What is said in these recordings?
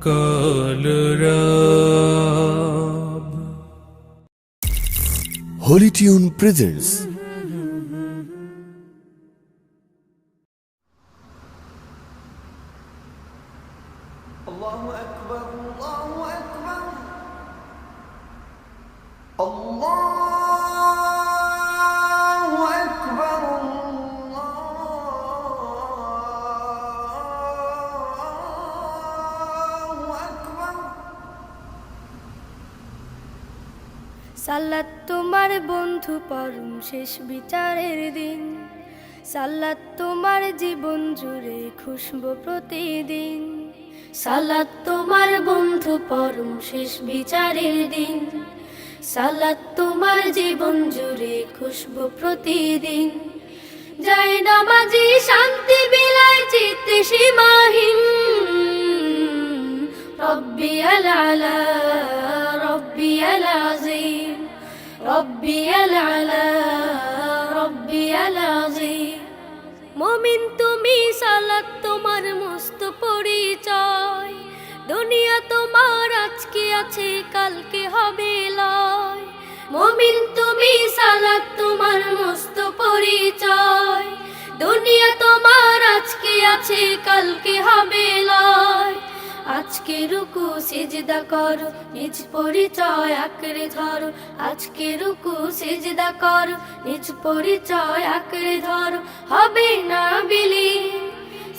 Colorab Holy Tune presents Allahu Akbar, Allahu Akbar, Allahu Akbar, Allahu Akbar. সালাত তোমার বন্ধু পরম শেষ বিচারের দিন, সালাত তোমার জীবন জুড়ে খুশবু প্রতিদিন। সালাত তোমার বন্ধু পরম শেষ বিচারের দিন, সালাত তোমার জীবন জুড়ে খুশবু প্রতিদিন। যায় নামাজি শান্তি বিলায় চিত্তে সীমাহীন, রব্বিয়াল আলা রব্বিয়াল আযীম, রব্বিয়াল আলা রব্বিয়াল আযীম। মুমিন তুমি সালাত তোমার মস্ত পরিচয়, দুনিয়া তোমার আজকে আছে কালকে হবে লয়। মুমিন তুমি সালাত তোমার মস্ত পরিচয়, দুনিয়া তোমার আজকে আছে কালকে হবে লয়। আজকে রুকু সিজদা করো, নিজ পরিচয় আঁকড়ে ধরো। আজকে রুকু সিজদা করো, নিজ পরিচয় আঁকড়ে ধরো। হবে না বিলীন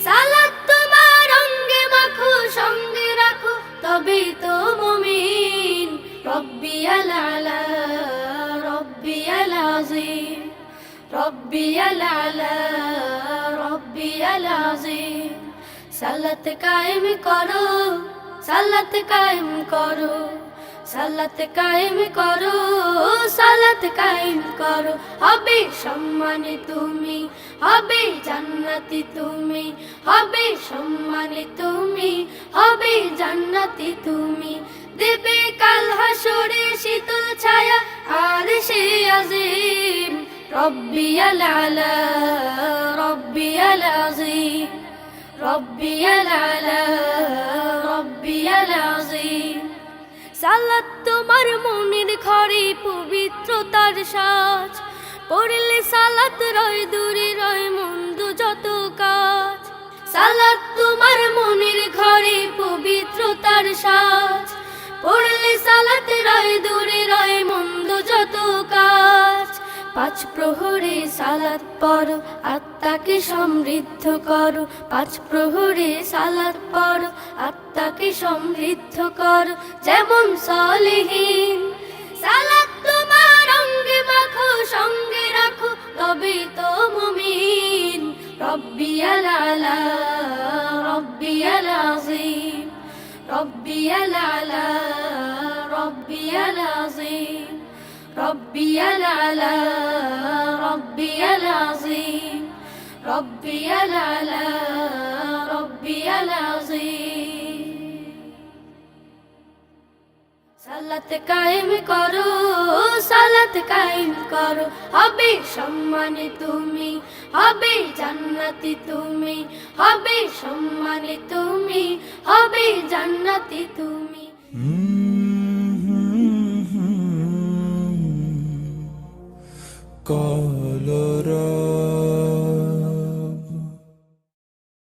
সালাত তোমার অঙ্গে মাখো, সঙ্গে রাখো, তবেই তো মুমিন। রব্বিয়াল আলা রব্বিয়াল আযীম, রব্বিয়াল আলা রব্বিয়াল আযীম। সালাত কায়েম করো, সালাত কায়েম করো, সালাত কায়েম করো, সালাত কায়েম করো। হবে সম্মানে তুমি, হবে জান্নাতি তুমি, হবে সম্মানে তুমি, হবে জান্নাতি তুমি। দেবে কাল হাসরে শীতল ছায়া আরশে আজিম। রব্বিয়াল আলা রব্বিয়াল আযীম, রব্বিয়াল আলা রব্বিয়াল আযীম। সালাত তোমার মনের ঘরে পবিত্রতার সাজ, পড়লে সালাত রয় দূরে রয় মন্দ যত কাজ। সালাত তোমার মনের ঘরে পবিত্রতার সাজ, পড়লে সালাত রয় দূরে রয় মন্দ যত কাজ। পাঁচ প্রহরে সালাত পড়ো, আত্মাকে সমৃদ্ধ করো। পাঁচ প্রহরে সালাত পড়ো, আত্মাকে সমৃদ্ধ করো। যেমন সালেহীন সালাত তোমার অঙ্গে মাখো, সঙ্গে রাখো, তবেই তো মুমিন। রব্বিয়াল আলা রব্বিয়াল আযীম, রব্বিয়াল আলা রব্বিয়াল আযীম, রব্বিয়াল আলা রব্বিয়াল আযীম, রব্বিয়াল আলা রব্বিয়াল আযীম। সালাত কায়েম করো, সালাত কায়েম করো। হবে সম্মানে তুমি, হবে জান্নাতি তুমি, হবে সম্মানে তুমি, হবে জান্নাতি তুমি। Colorab